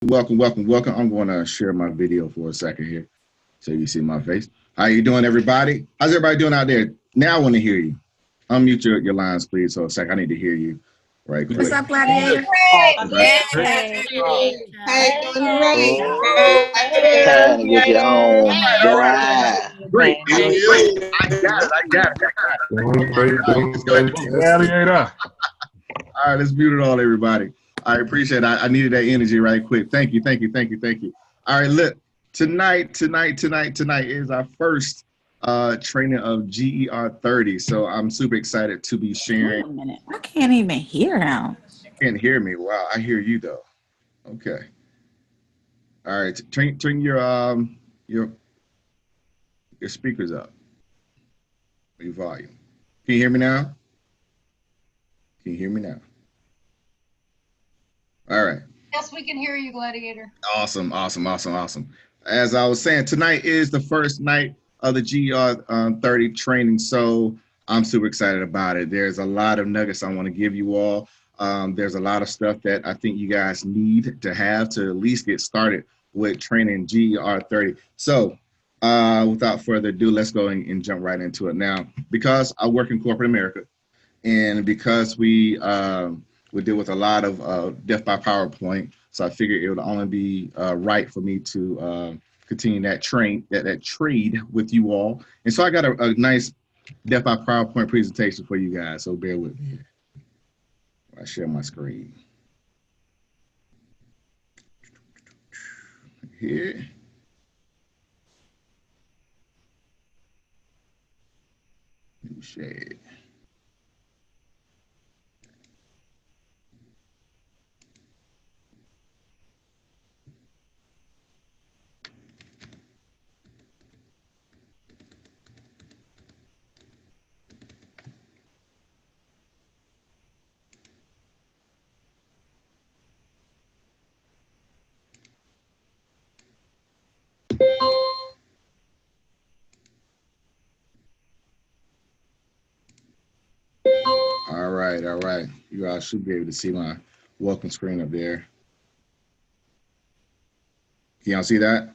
Welcome, welcome, welcome. I'm going to share my video for a second here so you see my face. How you doing, everybody? How's everybody doing out there? Now I want to hear you. Unmute your lines, please. So a second, I need to hear you right quick. What's up, Gladiator? Hey, doing great. trying to get you on drive. Great. I got it. Gladiator. All right, let's mute it all, everybody. I appreciate it. I needed that energy right quick. Thank you. All right, look, tonight is our first training of GER30. So I'm super excited to be sharing. Wait a minute. I can't even hear him. You can't hear me. Wow, I hear you though. Okay. All right, turn your speakers up. Your volume. Can you hear me now? Can you hear me now? All right. Yes, we can hear you, Gladiator. Awesome. As I was saying, tonight is the first night of the GER30 training, so I'm super excited about it. There's a lot of nuggets I want to give you all. There's a lot of stuff that I think you guys need to have to at least get started with training GER30. So without further ado, let's go and jump right into it. Now, because I work in corporate America, and because we deal with a lot of death by PowerPoint, so I figured it would only be right for me to continue that trade with you all. And so I got a nice death by PowerPoint presentation for you guys, so bear with me. I share my screen. Here. Let me share it. All right. You guys should be able to see my welcome screen up there. Can y'all see that?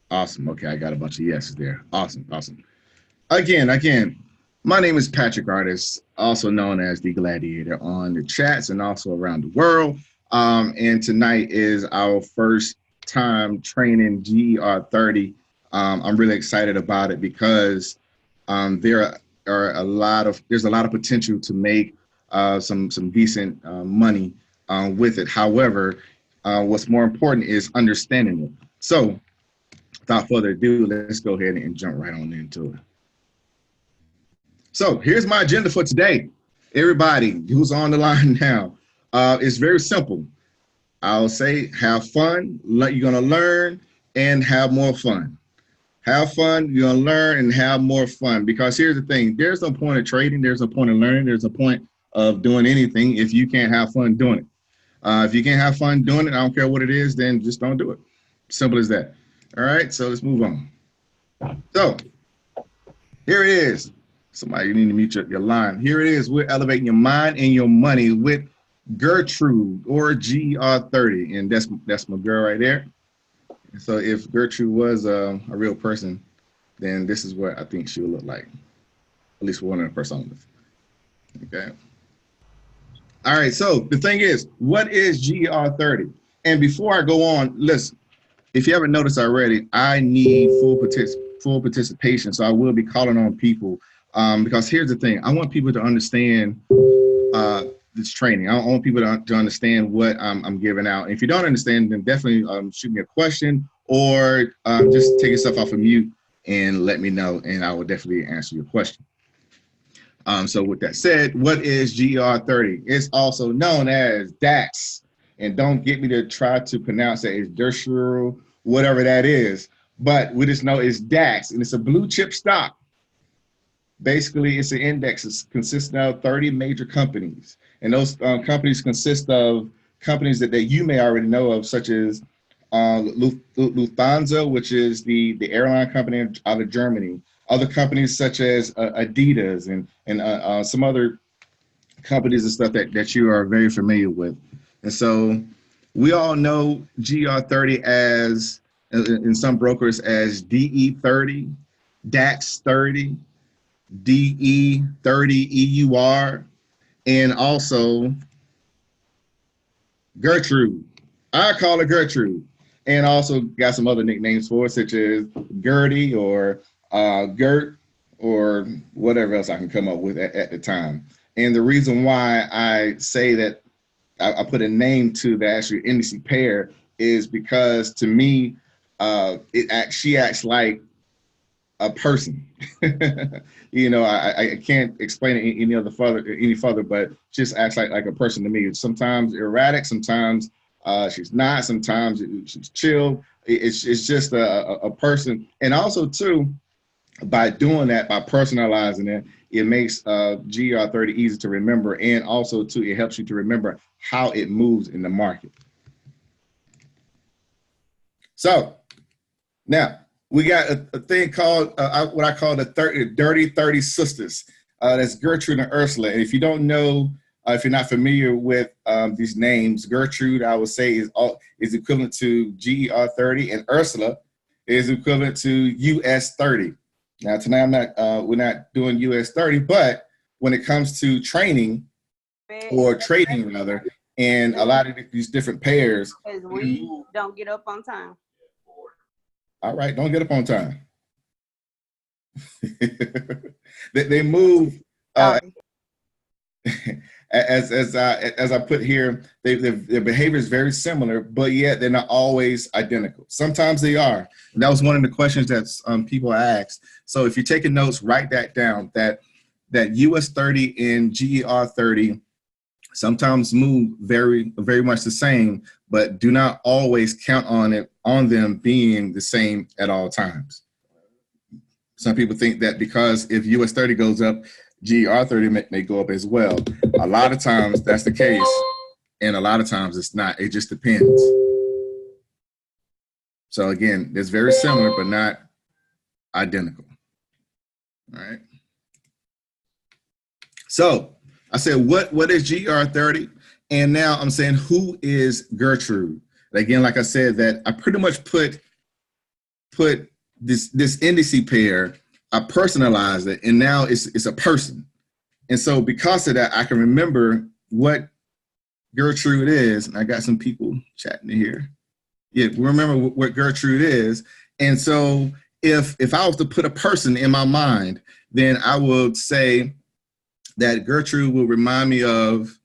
Awesome. Okay, I got a bunch of yeses there. Awesome. Again, my name is Patrick Artis, also known as the Gladiator on the chats and also around the world. And tonight is our first time training GER30. I'm really excited about it because there's a lot of potential to make some decent money with it. However, what's more important is understanding it. So without further ado, let's go ahead and jump right on into it. So here's my agenda for today. Everybody who's on the line now, it's very simple. I'll say have fun, you're gonna learn and have more fun. Have fun, you're gonna learn and have more fun, because here's the thing, there's no point of trading, there's no point of learning, there's no point of doing anything if you can't have fun doing it. If you can't have fun doing it, I don't care what it is, then just don't do it. Simple as that. All right, so let's move on. So here it is. Somebody, you need to mute your line. Here it is. We're elevating your mind and your money with Gertrude, or GER30, and that's my girl right there. So if Gertrude was a real person, then this is what I think she would look like, at least one of the personas. Okay. All right. So the thing is, what is GER30? And before I go on, listen. If you haven't noticed already, I need full participation. So I will be calling on people because here's the thing. I want people to understand this training. I want people to understand what I'm giving out. And if you don't understand, then definitely shoot me a question or just take yourself off of mute and let me know, and I will definitely answer your question. So with that said, what is GER30? It's also known as DAX. And don't get me to try to pronounce it as Gertrude, whatever that is. But we just know it's DAX, and it's a blue chip stock. Basically, it's an index that consists of 30 major companies. And those companies consist of companies that you may already know of, such as Lufthansa, which is the airline company out of Germany. other companies such as Adidas and some other companies and stuff that you are very familiar with. And so we all know GER30 as, in some brokers, as DE30, DAX30, DE30 EUR, and also Gertrude. I call it Gertrude. And also got some other nicknames for it, such as Gertie or Gert or whatever else I can come up with at the time. And the reason why I say that I put a name to the actual indice pair is because to me, she acts like a person. You know, I can't explain it any further, but just acts like a person to me. Sometimes erratic, sometimes she's not, sometimes she's chill. It's just a person. And also too, by doing that, by personalizing it, it makes GER30 easy to remember, and also too, it helps you to remember how it moves in the market. So now we got a thing called what I call the Dirty 30 Sisters. That's Gertrude and Ursula. And if you don't know, if you're not familiar with these names, Gertrude, I would say, is equivalent to GER30, and Ursula is equivalent to US30. Now tonight we're not doing US30, but when it comes to training or trading rather, and a lot of these different pairs, we don't get up on time. All right, don't get up on time. they move as I put here. Their behavior is very similar, but yet they're not always identical. Sometimes they are. And that was one of the questions that people asked. So if you're taking notes, write that down. That US30 and GER30 sometimes move very much the same, but do not always count on them being the same at all times. Some people think that because if US30 goes up, GER30 may go up as well. A lot of times that's the case, and a lot of times it's not. It just depends. So again, it's very similar, but not identical. All right. So I said, what is GER30? And now I'm saying, who is Gertrude? Again, like I said, that I pretty much put this indice pair, I personalized it, and now it's a person. And so because of that, I can remember what Gertrude is. And I got some people chatting in here. Yeah, remember what Gertrude is. And so if I was to put a person in my mind, then I would say that Gertrude will remind me of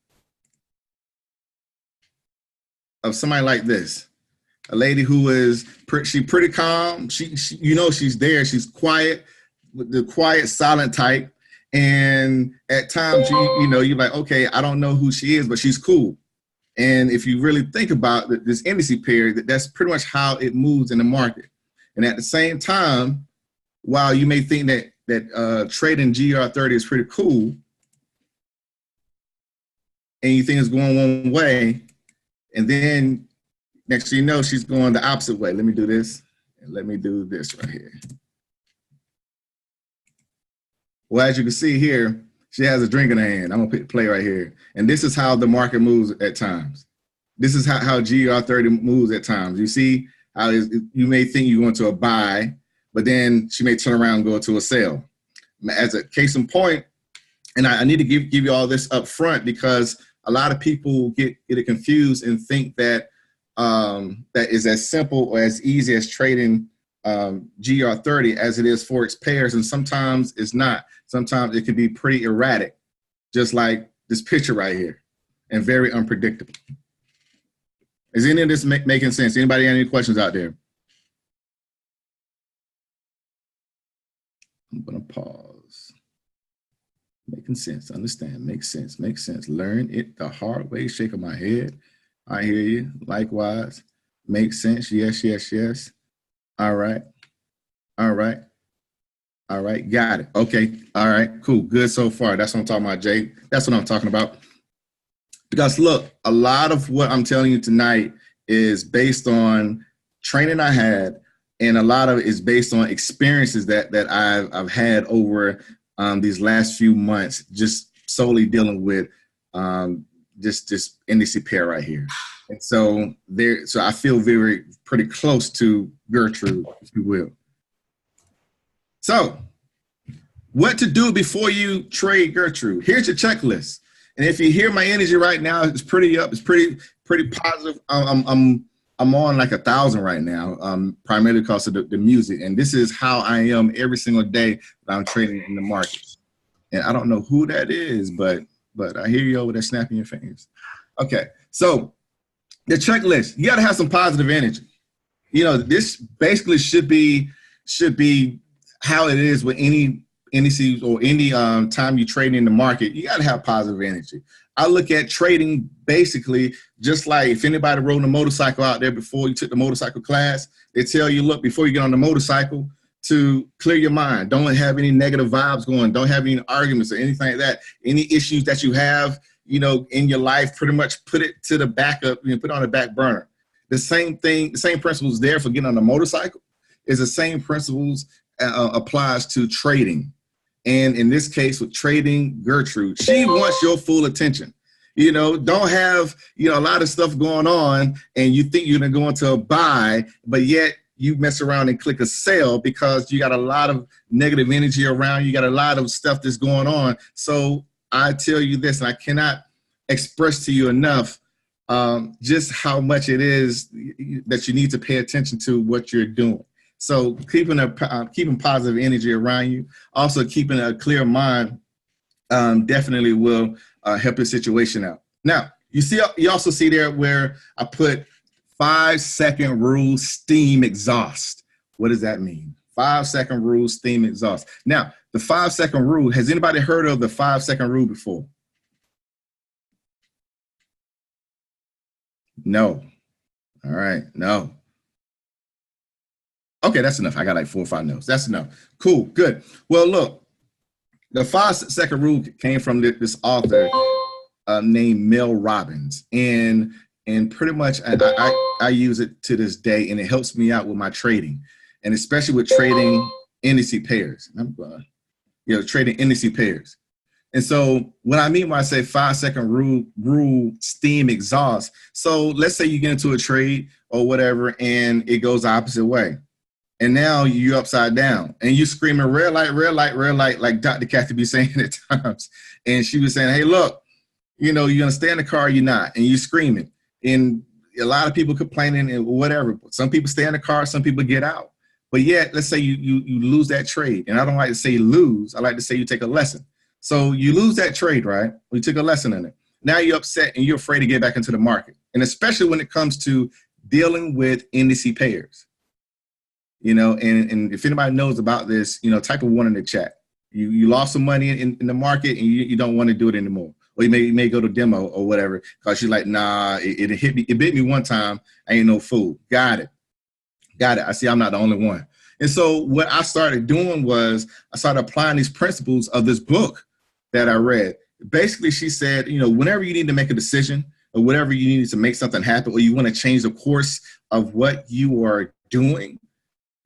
somebody like this. A lady who is pretty calm. She you know she's there. She's quiet, the quiet, silent type. And at times you know you're like, okay, I don't know who she is, but she's cool. And if you really think about this indice pair, that's pretty much how it moves in the market. And at the same time, while you may think that trading GER30 is pretty cool, and you think it's going one way, and then next thing you know, she's going the opposite way. Let me do this, and let me do this right here. Well, as you can see here, she has a drink in her hand. I'm gonna play right here. And this is how the market moves at times. This is how GER30 moves at times. You see how you may think you're going to a buy, but then she may turn around and go to a sell. As a case in point, and I need to give you all this up front because a lot of people get it confused and think that that is as simple or as easy as trading GER30 as it is for its pairs, and sometimes it's not. Sometimes it can be pretty erratic, just like this picture right here, and very unpredictable. Is any of this making sense? Anybody have any questions out there? I'm gonna pause. Making sense, understand, makes sense, makes sense. Learn it the hard way, shaking my head. I hear you, likewise. Makes sense, yes, yes, yes. All right, all right. All right, got it. Okay, all right, cool, good so far. That's what I'm talking about, Jay. That's what I'm talking about. Because look, a lot of what I'm telling you tonight is based on training I had, And a lot of it is based on experiences that I've had over these last few months, just solely dealing with this indice pair right here. And so I feel pretty close to Gertrude, if you will. So what to do before you trade Gertrude? Here's your checklist. And if you hear my energy right now, it's pretty up. It's pretty positive. I'm on like 1,000 right now, primarily because of the music. And this is how I am every single day that I'm trading in the markets. And I don't know who that is, but I hear you over there snapping your fingers. Okay, so the checklist, you got to have some positive energy. You know, this basically should be how it is with any indices or any time you trade in the market. You got to have positive energy. I look at trading basically just like if anybody rode a motorcycle out there before you took the motorcycle class, they tell you, look, before you get on the motorcycle, to clear your mind. Don't have any negative vibes going. Don't have any arguments or anything like that. Any issues that you have, you know, in your life, pretty much put it to the backup, you know, put it on the back burner. The same thing, the same principles there for getting on the motorcycle is the same principles applies to trading. And in this case with trading Gertrude, she wants your full attention. You know, don't have, you know, a lot of stuff going on and you think you're gonna go into a buy, but yet you mess around and click a sell because you got a lot of negative energy around. You got a lot of stuff that's going on. So I tell you this, and I cannot express to you enough just how much it is that you need to pay attention to what you're doing. So keeping positive energy around you, also keeping a clear mind definitely will help your situation out. Now, you also see there where I put 5-second rule, steam exhaust. What does that mean? 5-second rule, steam exhaust. Now, the 5-second rule, has anybody heard of the 5-second rule before? No. All right, no. Okay, that's enough. I got like 4 or 5 notes. That's enough. Cool, good. Well, look, the 5-second rule came from this author named Mel Robbins. And pretty much I use it to this day, and it helps me out with my trading, and especially with trading indice pairs. Trading indice pairs. And so what I mean when I say 5-second rule, steam exhaust. So let's say you get into a trade or whatever, and it goes the opposite way. And now you're upside down and you're screaming red light, red light, red light, like Dr. Kathy be saying at times. And she was saying, hey, look, you know, you're going to stay in the car, you're not, and you're screaming. And a lot of people complaining and whatever. Some people stay in the car, some people get out. But yet, let's say you lose that trade. And I don't like to say lose. I like to say you take a lesson. So you lose that trade, right? You took a lesson in it. Now you're upset and you're afraid to get back into the market. And especially when it comes to dealing with indice pairs. You know, and if anybody knows about this, you know, type of 1 in the chat. You lost some money in the market and you don't want to do it anymore. Or you may go to demo or whatever because you're like, nah, it hit me. It bit me one time. I ain't no fool. Got it. I see I'm not the only one. And so what I started doing was I started applying these principles of this book that I read. Basically, she said, you know, whenever you need to make a decision or whatever you need to make something happen or you want to change the course of what you are doing,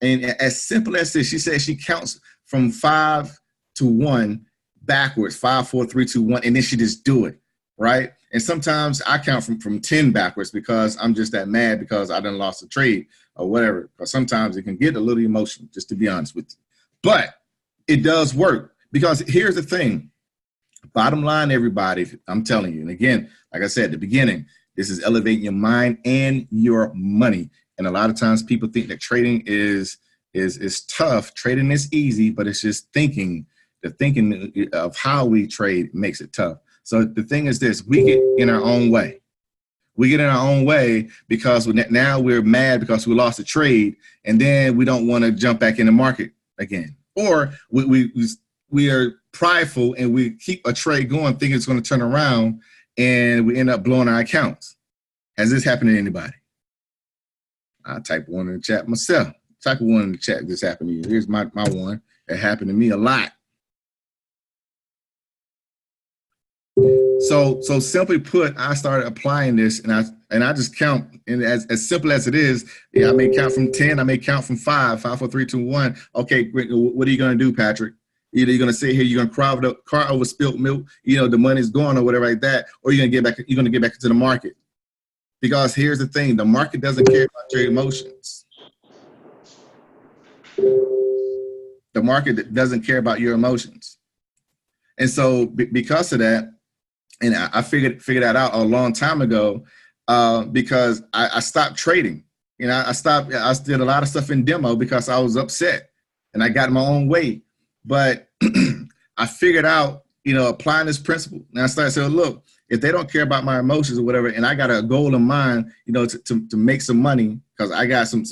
and as simple as this, she says she counts from 5 to 1 backwards, 5, 4, 3, 2, 1, and then she just do it, right? And sometimes I count from 10 backwards because I'm just that mad because I done lost a trade or whatever. Because sometimes it can get a little emotional, just to be honest with you. But it does work because here's the thing. Bottom line, everybody, I'm telling you, and again, like I said at the beginning, this is elevating your mind and your money. And a lot of times people think that trading is tough. Trading is easy, but it's just thinking. The thinking of how we trade makes it tough. So the thing is this, we get in our own way. We get in our own way because now we're mad because we lost a trade, and then we don't want to jump back in the market again. Or we are prideful and we keep a trade going thinking it's going to turn around, and we end up blowing our accounts. Has this happened to anybody? I'll type 1 in the chat myself. Type 1 in the chat if this happened to you. Here's my one. It happened to me a lot. So simply put, I started applying this, and I just count, and as simple as it is, yeah, I may count from 10, I may count from 5, 4, 3, 2, 1. Okay, what are you going to do, Patrick? Either you're going to sit here, you're going to cry over spilt milk, the money's gone or whatever like that, or you're going to get back into the market. Because here's the thing, the market doesn't care about your emotions. The market doesn't care about your emotions. And so because of that, and I figured that out a long time ago, because I stopped trading. I did a lot of stuff in demo because I was upset and I got my own way. But I figured out, applying this principle. And I started saying, look, if they don't care about my emotions or whatever, and I got a goal in mind, to make some money, because I got some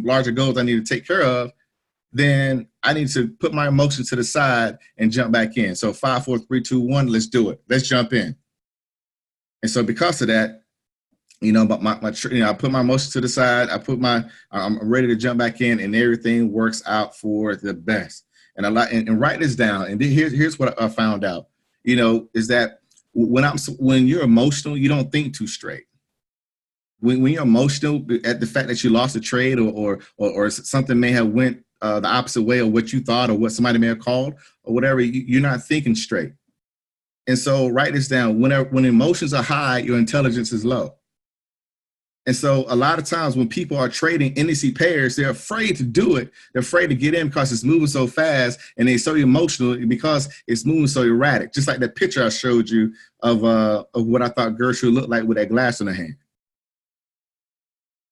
larger goals I need to take care of, then I need to put my emotions to the side and jump back in. So 5, 4, 3, 2, 1, let's do it. Let's jump in. And so because of that, I put my emotions to the side. I'm ready to jump back in, and everything works out for the best. And write this down. And here's what I found out, is that when you're emotional, you don't think too straight. When you're emotional at the fact that you lost a trade or something may have went the opposite way of what you thought or what somebody may have called or whatever, you're not thinking straight. And so write this down. When emotions are high, your intelligence is low. And so a lot of times when people are trading indice pairs, they're afraid to do it. They're afraid to get in because it's moving so fast and they're so emotional because it's moving so erratic. Just like that picture I showed you of what I thought Gertrude looked like with that glass in her hand.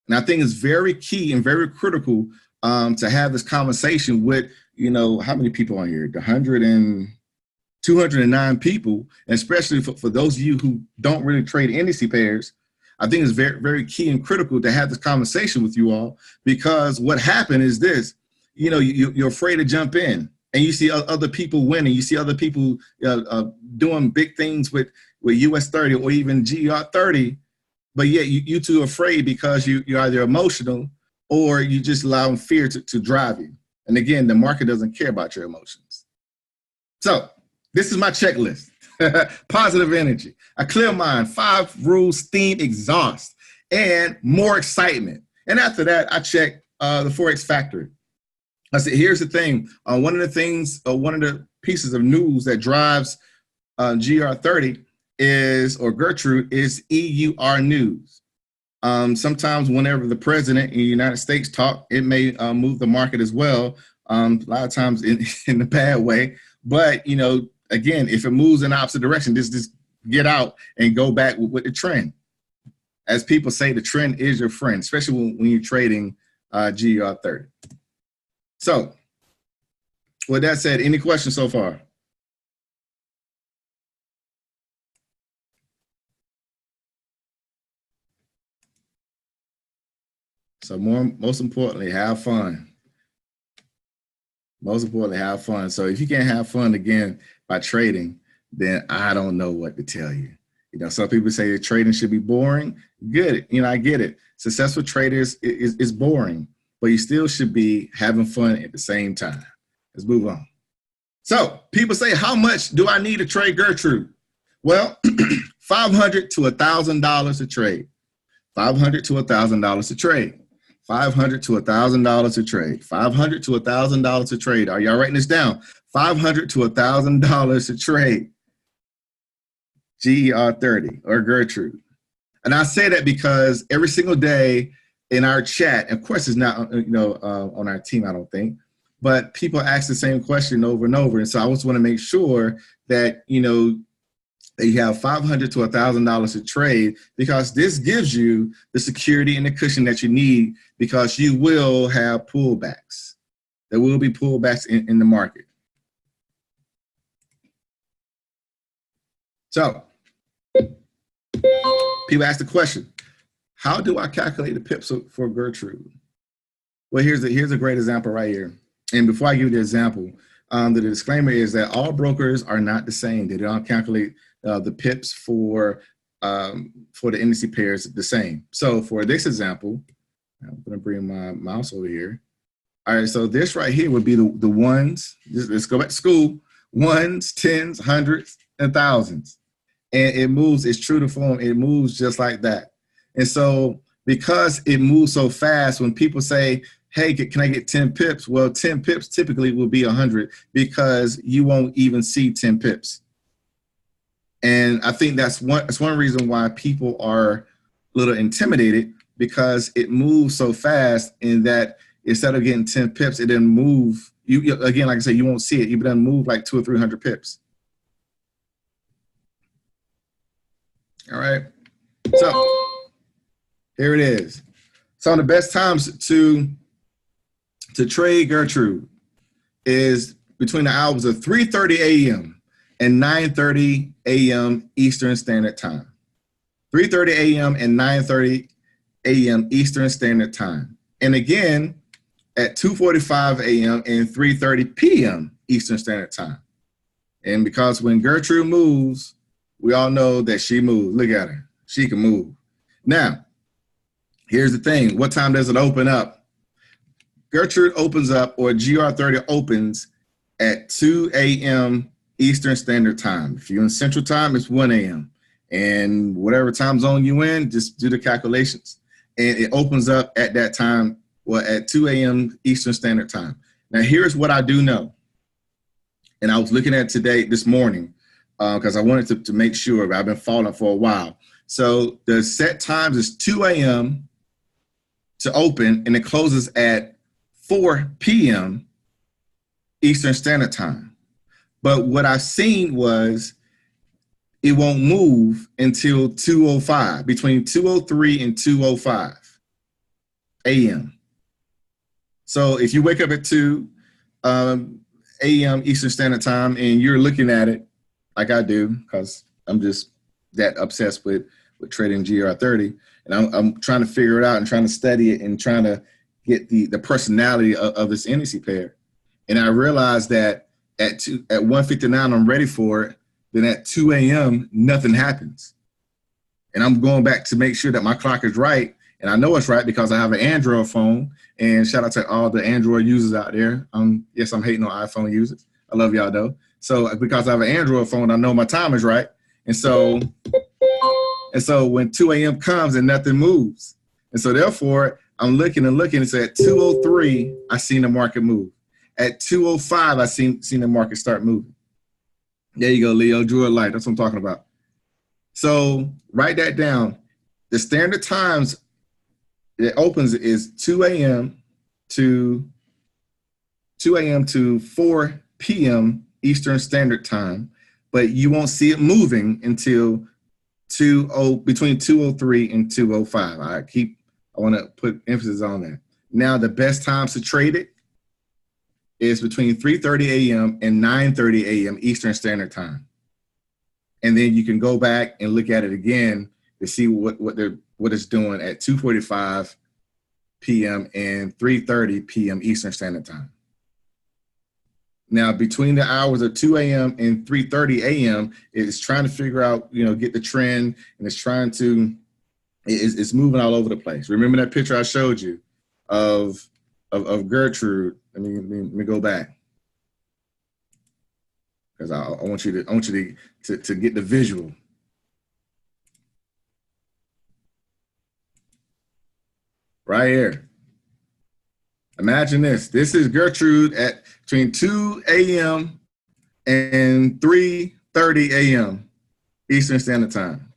And I think it's very key and very critical to have this conversation with, how many people on here? 209 people, and especially for those of you who don't really trade indice pairs. I think it's very, very key and critical to have this conversation with you all, because what happened is this, you're afraid to jump in and you see other people winning. You see other people doing big things with US 30 or even GER30, but yet you too are afraid because you're either emotional or you just allow fear to drive you. And again, the market doesn't care about your emotions. So this is my checklist. Positive energy, a clear mind, 5 rules, steam, exhaust, and more excitement. And after that, I check the Forex factory. I said, here's the thing. One of the pieces of news that drives GER30 or Gertrude is EUR news. Sometimes whenever the president in the United States talk, it may move the market as well. A lot of times in the bad way, but again, if it moves in the opposite direction, just get out and go back with the trend. As people say, the trend is your friend, especially when you're trading GER30. So with that said, any questions so far? So most importantly, have fun. Most importantly, have fun. So if you can't have fun again by trading, then I don't know what to tell you. Some people say that trading should be boring. Good. I get it. Successful traders is boring, but you still should be having fun at the same time. Let's move on. So people say, how much do I need to trade Gertrude? Well, $500 to $1,000 a trade. $500 to $1,000 a trade. $500 to $1,000 a trade. $500 to $1,000 a trade. Are y'all writing this down? $500 to $1,000 a trade. GER30 or Gertrude. And I say that because every single day in our chat, of course it's not on our team, I don't think, but people ask the same question over and over. And so I just want to make sure that that you have $500 to $1,000 a trade, because this gives you the security and the cushion that you need, because you will have pullbacks. There will be pullbacks in the market. So people ask the question, how do I calculate the pips for Gertrude? Well, here's a great example right here. And before I give you the example, the disclaimer is that all brokers are not the same. They don't calculate the pips for the indice pairs the same. So for this example, I'm going to bring my mouse over here. All right, so this right here would be the ones. Let's go back to school. Ones, tens, hundreds, and thousands. and it moves, it's true to form, it moves just like that. And so because it moves so fast, when people say, hey, can I get 10 pips? Well, 10 pips typically will be 100 because you won't even see 10 pips. And I think that's one reason why people are a little intimidated, because it moves so fast, in that instead of getting 10 pips, it didn't move. You again, like I said, you won't see it. You done move like 200 or 300 pips. All right. So here it is. Some of the best times to trade Gertrude is between the hours of 3:30 a.m. and 9:30 a.m. Eastern Standard Time. 3:30 a.m. and 9:30 a.m. Eastern Standard Time. And again, at 2:45 a.m. and 3:30 p.m. Eastern Standard Time. And because when Gertrude moves, we all know that she moves. Look at her. She can move. Now, here's the thing. What time does it open up? Gertrude opens up, or GER30 opens at 2 a.m. Eastern Standard Time. If you're in Central Time, it's 1 a.m. And whatever time zone you in, just do the calculations. And it opens up at that time, well, at 2 a.m. Eastern Standard Time. Now, here's what I do know. And I was looking at this morning, because I wanted to make sure. I've been following for a while. So the set times is 2 a.m. to open, and it closes at 4 p.m. Eastern Standard Time. But what I've seen was it won't move until 2:05, between 2:03 and 2:05 a.m. So if you wake up at 2 a.m. Eastern Standard Time and you're looking at it like I do, because I'm just that obsessed with trading GER30, and I'm trying to figure it out and trying to study it and trying to get the personality of this indice pair. And I realized that at 1:59 I'm ready for it. Then at 2 a.m. nothing happens. And I'm going back to make sure that my clock is right. And I know it's right because I have an Android phone. And shout out to all the Android users out there. Yes, I'm hating on iPhone users. I love y'all though. So because I have an Android phone, I know my time is right. And so when 2 a.m. comes and nothing moves. And so therefore, I'm looking and looking. It's at 2:03, I seen the market move. At 2:05, I seen the market start moving. There you go, Leo. Drew a light. That's what I'm talking about. So write that down. The standard times it opens is 2 a.m. to 4 p.m. Eastern Standard Time, but you won't see it moving until between 2:03 and 2:05. I want to put emphasis on that. Now, the best times to trade it is between 3:30 a.m. and 9:30 a.m. Eastern Standard Time. And then you can go back and look at it again to see what it's doing at 2:45 p.m. and 3:30 p.m. Eastern Standard Time. Now, between the hours of 2 a.m. and 3:30 a.m., it's trying to figure out, get the trend, and it's moving all over the place. Remember that picture I showed you of Gertrude? Let me go back, because I want you to get the visual. Right here. Imagine this. This is Gertrude at between 2 a.m. and 3:30 a.m. Eastern Standard Time.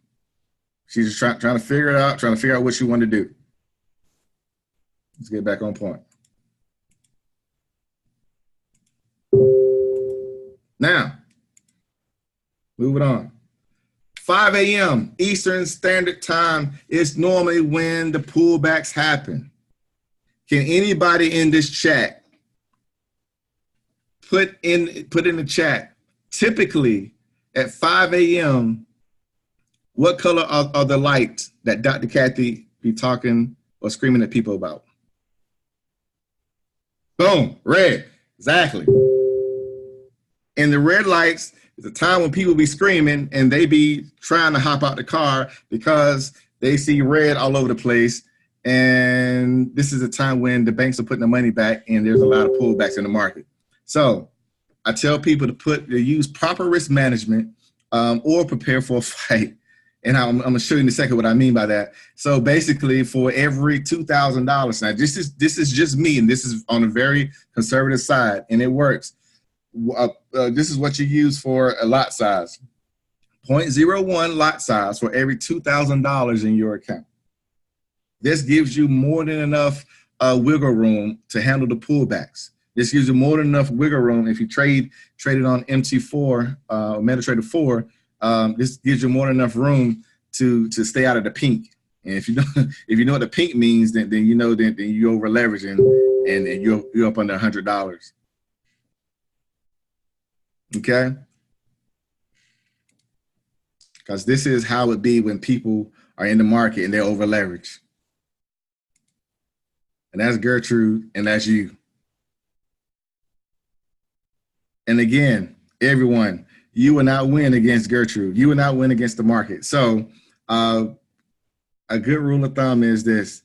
She's just trying to figure it out, trying to figure out what she wanted to do. Let's get back on point. Now, moving on. 5 a.m. Eastern Standard Time is normally when the pullbacks happen. Can anybody in this chat put in the chat, typically at 5 a.m., what color are the lights that Dr. Kathy be talking or screaming at people about? Boom, red, exactly. And the red lights is a time when people be screaming and they be trying to hop out the car because they see red all over the place. And this is a time when the banks are putting the money back and there's a lot of pullbacks in the market. So I tell people to use proper risk management or prepare for a fight. And I'm going to show you in a second what I mean by that. So basically, for every $2,000, now this is just me, and this is on a very conservative side, and it works. This is what you use for a lot size. 0.01 lot size for every $2,000 in your account. This gives you more than enough wiggle room to handle the pullbacks. This gives you more than enough wiggle room if you trade it on MT4, MetaTrader 4. This gives you more than enough room to stay out of the pink. And if you know what the pink means, then you know then you over leveraging and you're up under $100. Okay. Because this is how it be when people are in the market and they're over leveraged. And that's Gertrude, and that's you. And again, everyone, you will not win against Gertrude. You will not win against the market. So a good rule of thumb is this: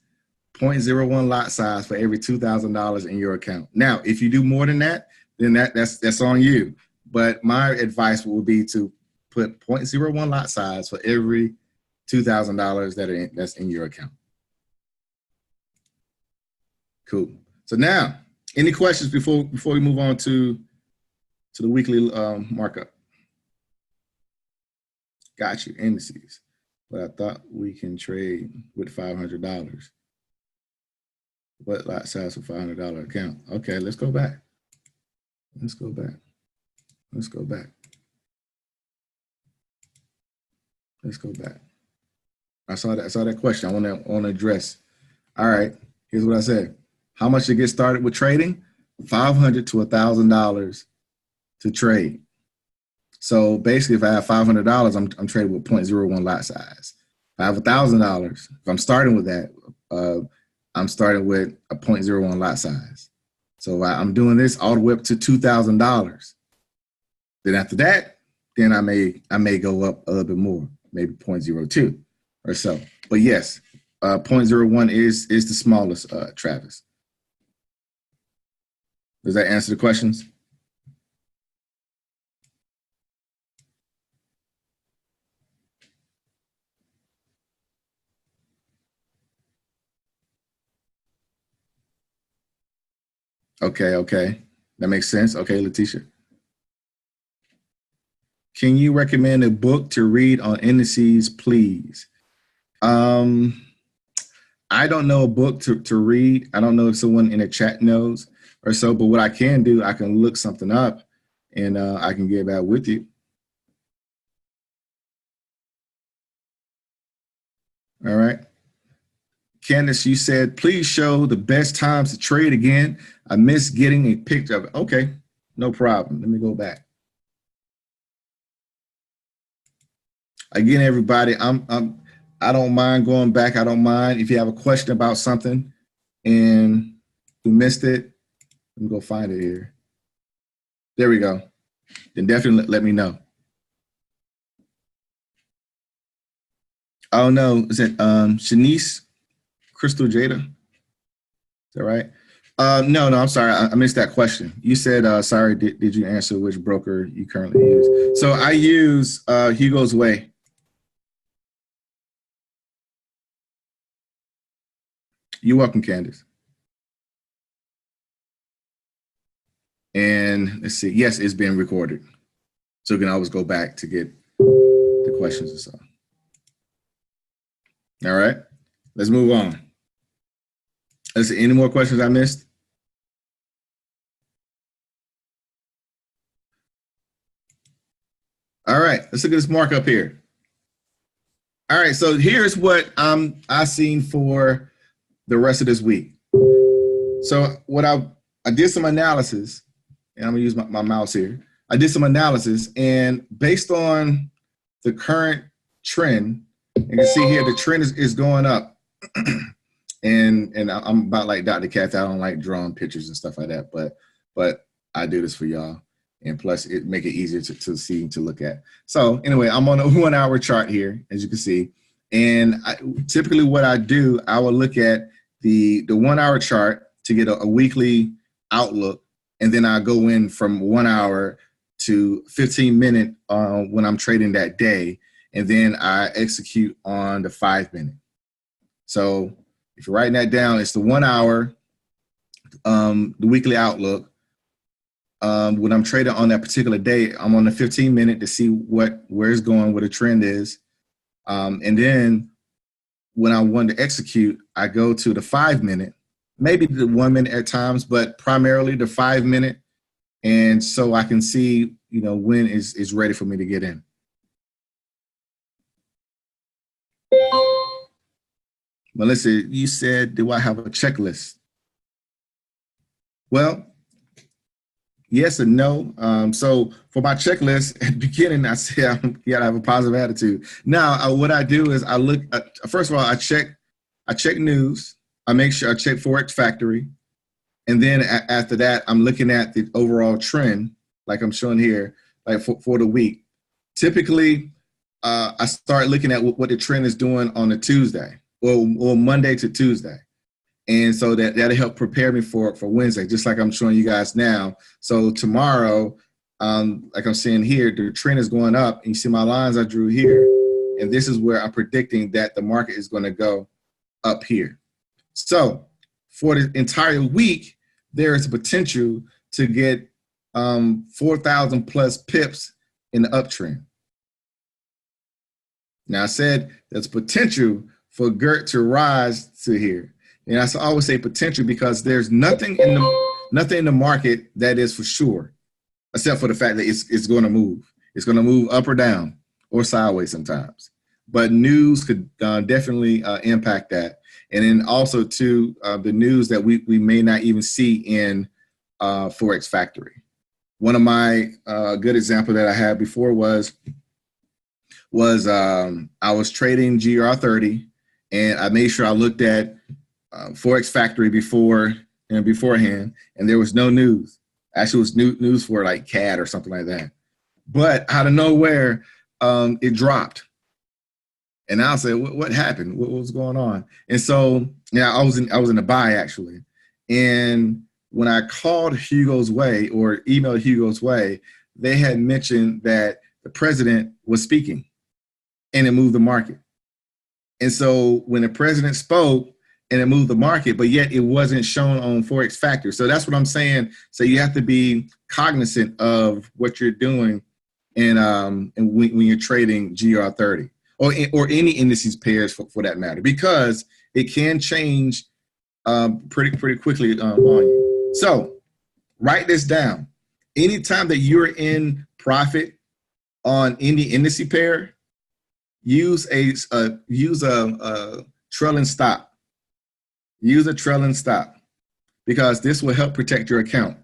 0.01 lot size for every $2,000 in your account. Now, if you do more than that, then that's on you. But my advice would be to put 0.01 lot size for every $2,000 that's in your account. Cool. So now, any questions before we move on to the weekly markup? Got you, indices. But I thought we can trade with $500. What lot size for $500 account? Okay, let's go back. Let's go back. Let's go back. Let's go back. I saw that question. I want to address. All right, here's what I said. How much to get started with trading? $500 to $1,000 to trade. So basically, if I have $500, I'm trading with 0.01 lot size. If I have $1,000, if I'm starting with that, I'm starting with a 0.01 lot size. So I'm doing this all the way up to $2,000. Then after that, then I may go up a little bit more, maybe 0.02 or so. But yes, 0.01 is the smallest, Travis. Does that answer the questions? Okay. That makes sense. Okay, Letitia. Can you recommend a book to read on indices, please? I don't know a book to read. I don't know if someone in the chat knows or so, but what I can do, I can look something up and I can get back with you. All right. Candace, you said, please show the best times to trade again. I missed getting a picture of it. Okay, no problem. Let me go back. Again, everybody, I don't mind going back. I don't mind if you have a question about something and you missed it. Let me go find it here. There we go. Then definitely let me know. Oh no, is it Shanice Crystal Jada? Is that right? No, I'm sorry. I missed that question. You said, sorry, did you answer which broker you currently use? So I use Hugo's Way. You're welcome, Candace. And let's see. Yes, it's being recorded. So you can always go back to get the questions and so. All right, let's move on. Let's see, any more questions I missed? All right, let's look at this markup here. All right, so here's what I seen for the rest of this week. So what I did some analysis, and I'm gonna use my mouse here. I did some analysis, and based on the current trend, you can see here the trend is going up. and I'm about like Dr. Kathy. I don't like drawing pictures and stuff like that, but I do this for y'all. And plus it make it easier to see, to look at. So anyway, I'm on a 1 hour chart here, as you can see. And typically what I do, I will look at the 1 hour chart to get a weekly outlook. And then I go in from 1 hour to 15-minute when I'm trading that day, and then I execute on the 5-minute. So if you're writing that down, it's the 1 hour, the weekly outlook. When I'm trading on that particular day, I'm on the 15-minute to see where it's going, what the trend is. And then when I want to execute, I go to the 5-minute, maybe the 1 minute at times, but primarily the 5-minute. And so I can see, when is ready for me to get in. Melissa, you said, do I have a checklist? Well, yes and no. So for my checklist, at the beginning, I said you gotta have a positive attitude. Now, what I do is I look at, first of all, I check news. I make sure I check Forex Factory. And then after that, I'm looking at the overall trend, like I'm showing here, like for the week. Typically, I start looking at what the trend is doing on a Tuesday or Monday to Tuesday. And so that'll help prepare me for Wednesday, just like I'm showing you guys now. So tomorrow, like I'm saying here, the trend is going up. And you see my lines I drew here. And this is where I'm predicting that the market is going to go up here. So for the entire week, there is a potential to get 4,000 plus pips in the uptrend. Now I said there's potential for GERT to rise to here. And I always say potential because there's nothing in the market that is for sure, except for the fact that it's going to move. It's going to move up or down or sideways sometimes. But news could definitely impact that. And then also too, the news that we may not even see in Forex Factory. One of my good example that I had before was I was trading GER30, and I made sure I looked at Forex Factory beforehand, and there was no news. Actually, it was news for like CAD or something like that. But out of nowhere, it dropped. And I said, what happened? What was going on? And so, I was in a buy actually. And when I called Hugo's Way or emailed Hugo's Way, they had mentioned that the president was speaking, and it moved the market. And so when the president spoke, and it moved the market, but yet it wasn't shown on Forex Factory. So that's what I'm saying. So you have to be cognizant of what you're doing, and when you're trading GER30 or any indices pairs for that matter, because it can change pretty quickly on you. So write this down. Anytime that you're in profit on any indice pair, use a trailing stop. Use a trailing stop, because this will help protect your account.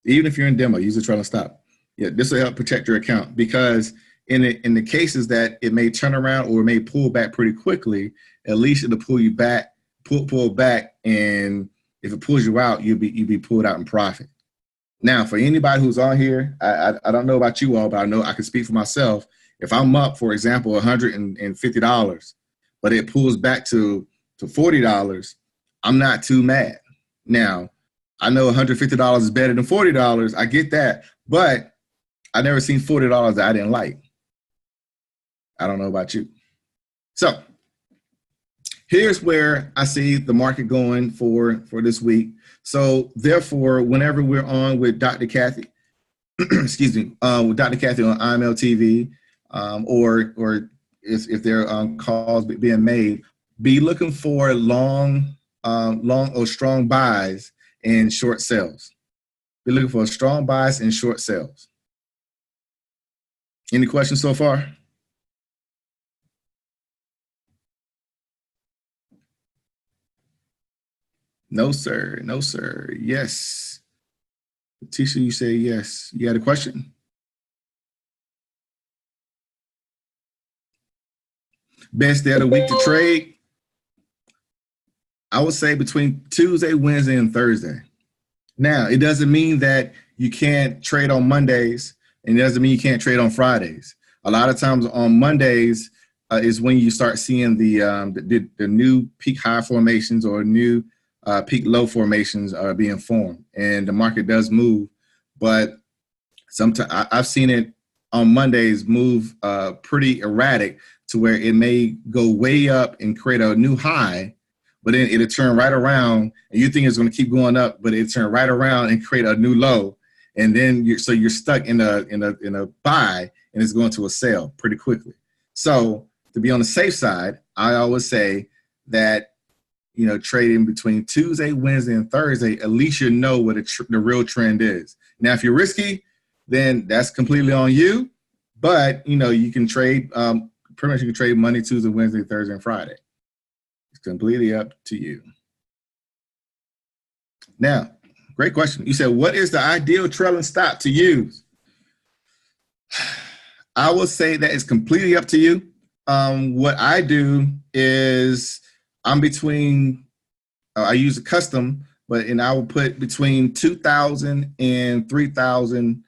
Even if you're in demo, use a trailing stop. Yeah, this will help protect your account, because in the cases that it may turn around or it may pull back pretty quickly, at least it'll pull you back, pull back, and if it pulls you out, you'll be pulled out in profit. Now, for anybody who's on here, I don't know about you all, but I know I can speak for myself. If I'm up, for example, $150, but it pulls back to $40, I'm not too mad. Now, I know $150 is better than $40. I get that, but I never seen $40 that I didn't like. I don't know about you. So here's where I see the market going for this week. So therefore, whenever we're on with Dr. Kathy, excuse me, with Dr. Kathy on IML TV, or if there are calls being made, be looking for long or strong buys and short sells. Be looking for strong buys and short sells. Any questions so far? No, sir. No, sir. Yes. Tisha, you say yes. You had a question? Best day of the week to trade? I would say between Tuesday, Wednesday, and Thursday. Now, it doesn't mean that you can't trade on Mondays, and it doesn't mean you can't trade on Fridays. A lot of times on Mondays is when you start seeing the new peak high formations or new peak low formations are being formed, and the market does move. But Sometimes I've seen it on Mondays move pretty erratic to where it may go way up and create a new high, but then it'll turn right around and you think it's going to keep going up, but it turn right around and create a new low. And then you're stuck in a buy and it's going to a sell pretty quickly. So to be on the safe side, I always say that, you know, trading between Tuesday, Wednesday, and Thursday, at least you know what the real trend is. Now, if you're risky, then that's completely on you. But, you know, you can trade, pretty much you can trade Monday, Tuesday, Wednesday, Thursday, and Friday. It's completely up to you. Now, great question. You said, what is the ideal trailing stop to use? I will say that it's completely up to you. What I do is I'm between, I use a custom, and I will put between 2,000 and 3,000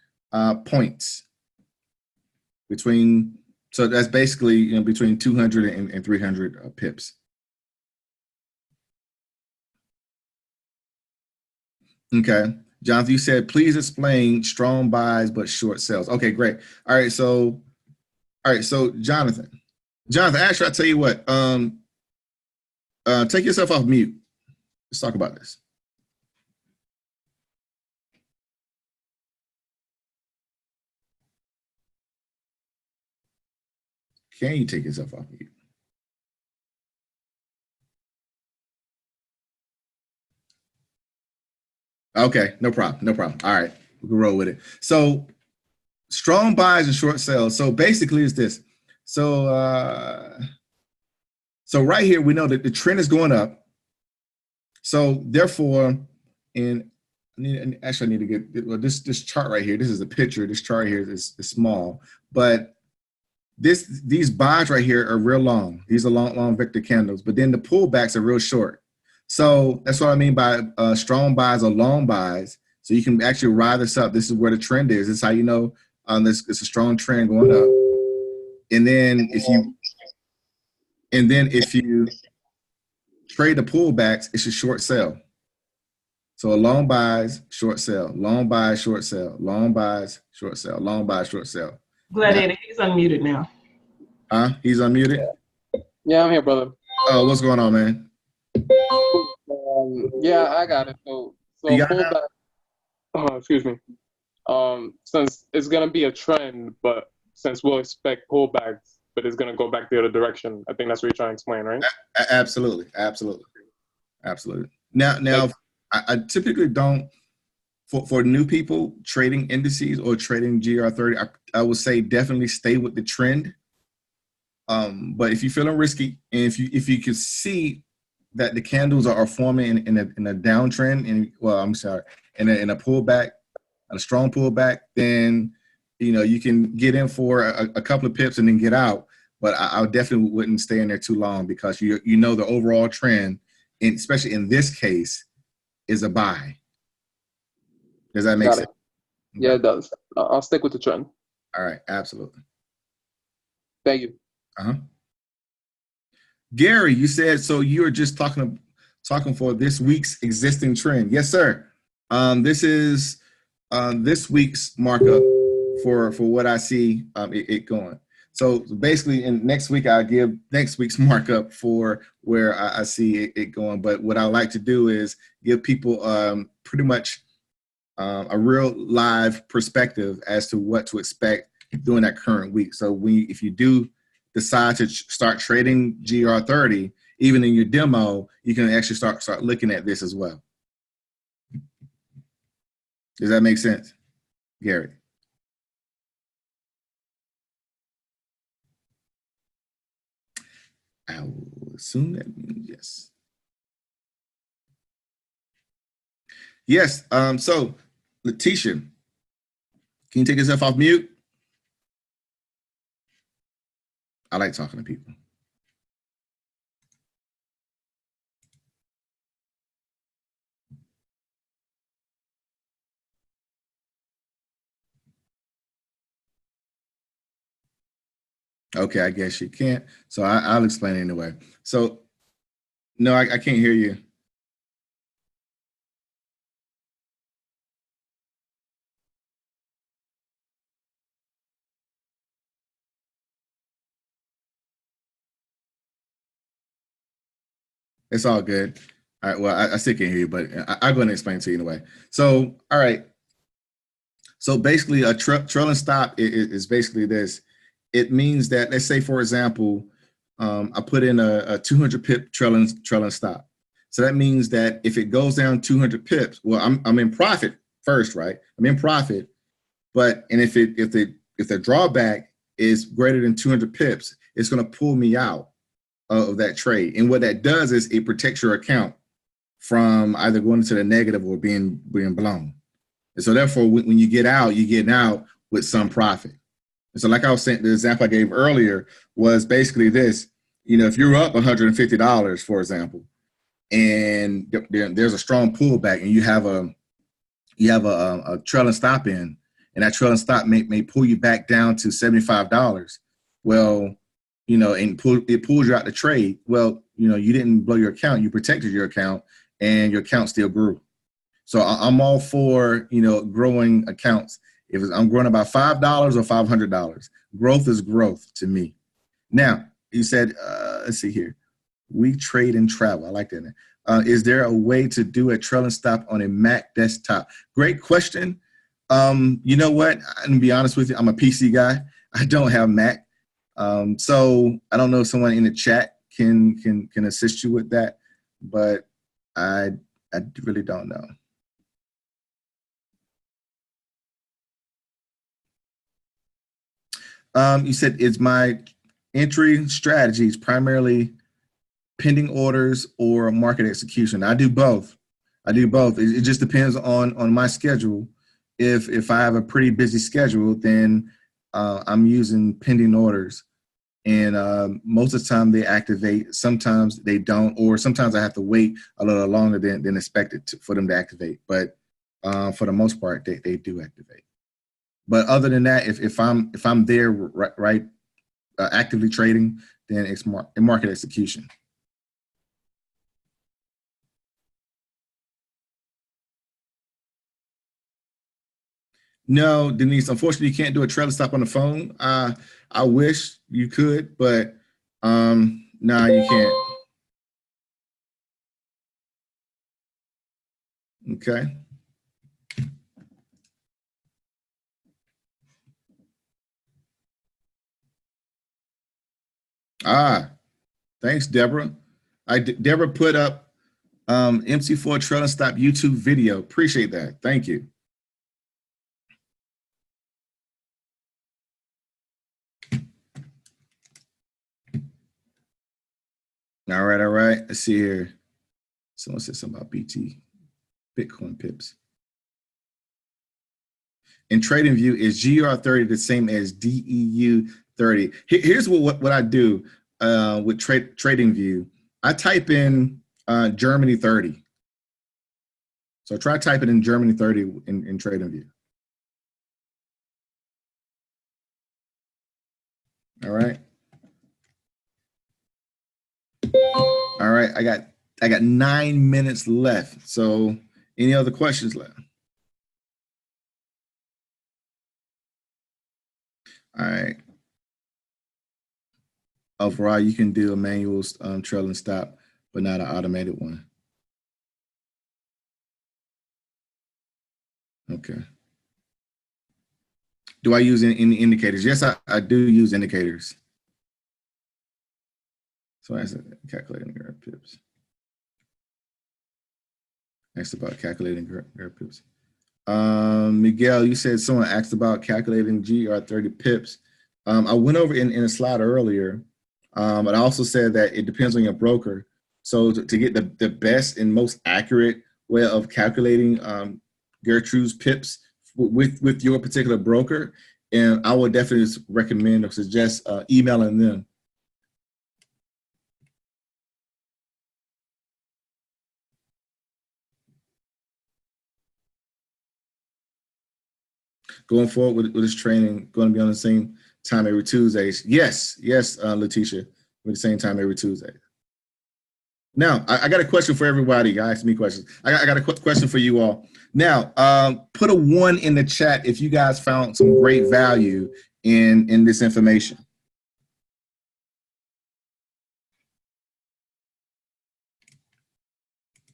points. So that's basically, you know, between 200 and 300 pips. Okay. Jonathan, you said, please explain strong buys but short sells. Okay, great. All right, so Jonathan, actually, I'll tell you what, take yourself off mute. Let's talk about this. Can you take yourself off mute? Okay, no problem, no problem. All right, we can roll with it. So strong buys and short sells. So basically it's this. So right here, we know that the trend is going up. So therefore, actually I need to get, well, this chart right here, this is a picture. This chart here is small, but these buys right here are real long. These are long vector candles, but then the pullbacks are real short. So that's what I mean by strong buys or long buys. So you can actually ride this up. This is where the trend is. This is how you know it's a strong trend going up. And then if you trade the pullbacks, it's a short sell. So a long buys, short sell, long buys, short sell, long buys, short sell, long buys, short sell. Gladiator, he's unmuted now. He's unmuted? Yeah, I'm here, brother. Oh, what's going on, man? Yeah, I got it. So pullback. Excuse me. Since it's gonna be a trend, but since we'll expect pullbacks, but it's gonna go back the other direction. I think that's what you're trying to explain, right? Absolutely. Now, I typically don't. For new people trading indices or trading GER30, I would say definitely stay with the trend. But if you're feeling risky, and if you can see that the candles are forming in a downtrend, in a pullback, a strong pullback, then you know you can get in for a couple of pips and then get out. But I definitely wouldn't stay in there too long because you know the overall trend, and especially in this case, is a buy. Does that make sense? Yeah, it does. I'll stick with the trend. All right, absolutely. Thank you. Gary, you said so. You're just talking for this week's existing trend. Yes, sir. This is this week's markup for what I see it going. So basically, in next week, I'll give next week's markup for where I see it going. But what I like to do is give people pretty much a real live perspective as to what to expect during that current week. So if you do decide to start trading GER30, even in your demo, you can actually start looking at this as well. Does that make sense, Gary? I will assume that means yes. Yes. So, Letitia, can you take yourself off mute? I like talking to people. Okay, I guess you can't. So I'll explain anyway. So, no, I can't hear you. It's all good. All right. Well, I still can't hear you, but I'm going to explain to you anyway. So, all right. So basically, a trailing stop is basically this. It means that, let's say, for example, I put in a 200 pip trailing stop. So that means that if it goes down 200 pips, well, I'm in profit first, right? I'm in profit, but and if the drawback is greater than 200 pips, it's going to pull me out of that trade. And what that does is it protects your account from either going into the negative or being blown. And so therefore, when you get out, you're getting out with some profit. And so like I was saying, the example I gave earlier was basically this. You know, if you're up $150, for example, and there's a strong pullback and you have a trailing stop in, and that trailing stop may pull you back down to $75. Well, you know, and it pulls you out the trade. Well, you know, you didn't blow your account. You protected your account, and your account still grew. So I'm all for, you know, growing accounts. If I'm growing about $5 or $500, growth is growth to me. Now, you said, let's see here. We trade and travel. I like that. Is there a way to do a trailing stop on a Mac desktop? Great question. You know what? I'm gonna be honest with you. I'm a PC guy. I don't have Mac. So I don't know if someone in the chat can assist you with that, but I really don't know. You said, it's my entry strategies primarily pending orders or market execution? I do both. It just depends on my schedule. If I have a pretty busy schedule, then I'm using pending orders. And most of the time they activate, sometimes they don't, or sometimes I have to wait a little longer than expected for them to activate. But for the most part, they do activate. But other than that, if I'm there right actively trading, then it's market execution. No, Denise, unfortunately, you can't do a trailing stop on the phone. I wish you could, but no, you can't. Okay. Thanks, Deborah. Deborah put up MC4 trailing stop YouTube video. Appreciate that. Thank you. All right. Let's see here. Someone said something about Bitcoin pips. In TradingView, is GER30 the same as DEU30? Here's what I do with TradingView. I type in Germany 30. So try typing in Germany 30 in TradingView. All right. All right, I got 9 minutes left. So any other questions left? All right. Overall, you can do a manual trailing stop, but not an automated one. Okay. Do I use any indicators? Yes, I do use indicators. So I said calculating GER pips. Asked about calculating GER pips. Miguel, you said someone asked about calculating GER30 pips. I went over in a slide earlier, but I also said that it depends on your broker. So to get the best and most accurate way of calculating Gertrude's pips with your particular broker, and I would definitely recommend or suggest emailing them. Going forward with this training, going to be on the same time every Tuesdays. Yes, Letitia, with the same time every Tuesday. Now, I got a question for everybody. You asked me questions. I got a question for you all. Now, put a 1 in the chat if you guys found some great value in this information.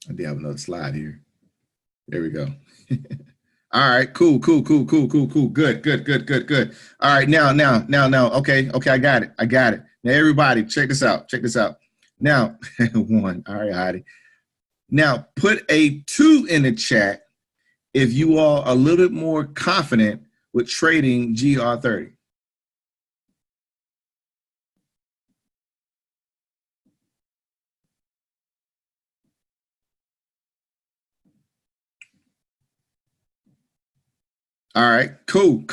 I did have another slide here. There we go. All right, cool. Good. All right, now. Okay, I got it. Now, everybody, check this out. Now, one. All right, Heidi. Now, put a 2 in the chat if you are a little bit more confident with trading GER30. All right, cool.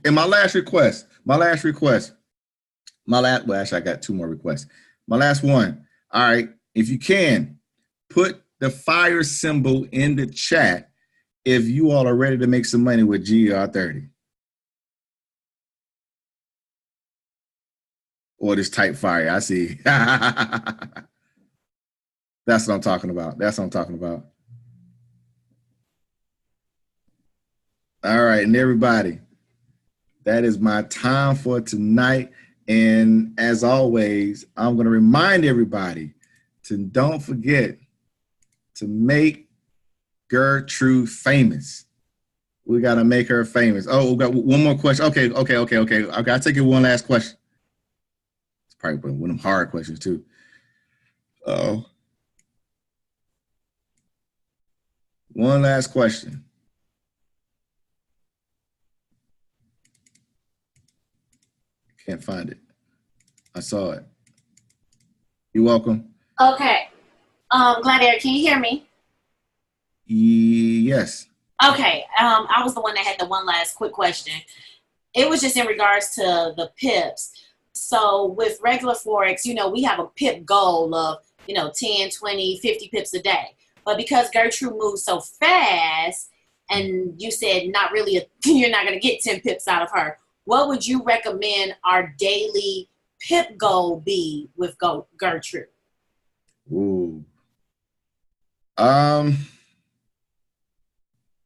And my last request. Well, actually, I got 2 more requests. My last one. All right, if you can, put the fire symbol in the chat if you all are ready to make some money with GER30. Or this type fire, I see. That's what I'm talking about. All right, and everybody, that is my time for tonight. And as always, I'm going to remind everybody to don't forget to make Gertrude famous. We got to make her famous. Oh, we got one more question. Okay. I'll take you one last question. It's probably one of them hard questions too. One last question. Can't find it. I saw it. You're welcome. Okay. Gladiator, can you hear me? Yes. Okay. I was the one that had the one last quick question. It was just in regards to the pips. So with regular Forex, we have a pip goal of, 10, 20, 50 pips a day. But because Gertrude moves so fast, and you said you're not going to get 10 pips out of her, what would you recommend our daily pip goal be with Gertrude? Ooh.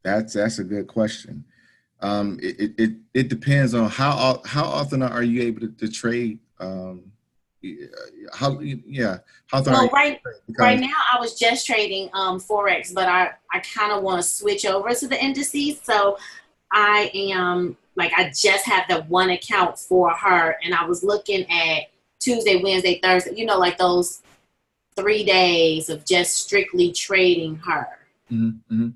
That's a good question. It depends on how often are you able to trade. How often are you? Right now I was just trading Forex, but I kind of want to switch over to the indices. So I am I just have the one account for her, and I was looking at Tuesday, Wednesday, Thursday, those 3 days of just strictly trading her. Mm-hmm.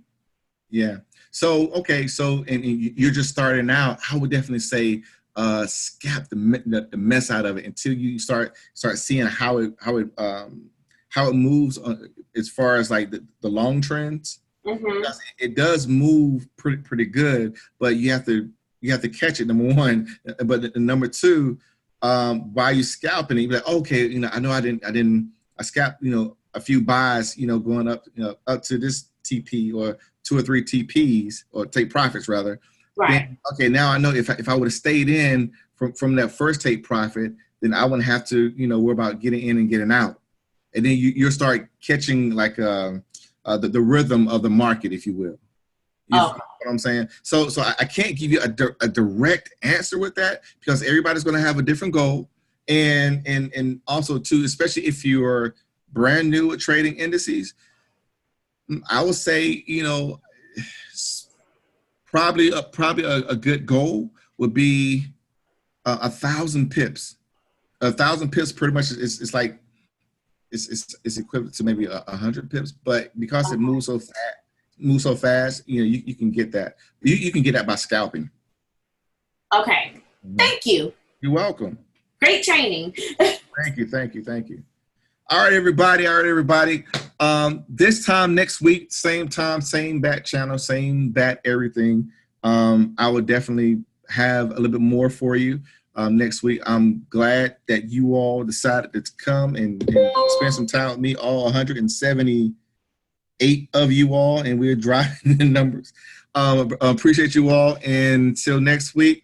Yeah. So, okay. So, and you're just starting out. I would definitely say scalp the mess out of it until you start seeing how it moves as far as the long trends. Mm-hmm. It does move pretty good, but you have to catch it, number one. But number two, while you scalping it, you're like, okay, I know I scalped, a few buys, going up, up to this TP or 2 or 3 TPs or take profits rather. Right. Then, okay, now I know if I would have stayed in from that first take profit, then I wouldn't have to, worry about getting in and getting out. And then you'll start catching the rhythm of the market, if you will. You know what I'm saying? So I can't give you a direct answer with that because everybody's going to have a different goal. And also too, especially if you're brand new at trading indices, I would say, probably a good goal would be 1,000 pips. 1,000 pips pretty much is like it's equivalent to maybe 100 pips, but because it moves so fast, you can get that. You can get that by scalping. Okay. Thank you. You're welcome. Great training. Thank you. All right, everybody. This time next week, same time, same bat channel, same bat everything. I will definitely have a little bit more for you next week. I'm glad that you all decided to come and spend some time with me, all 178 of you all, and we're driving the numbers. Appreciate you all. And until next week,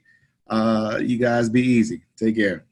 you guys be easy. Take care.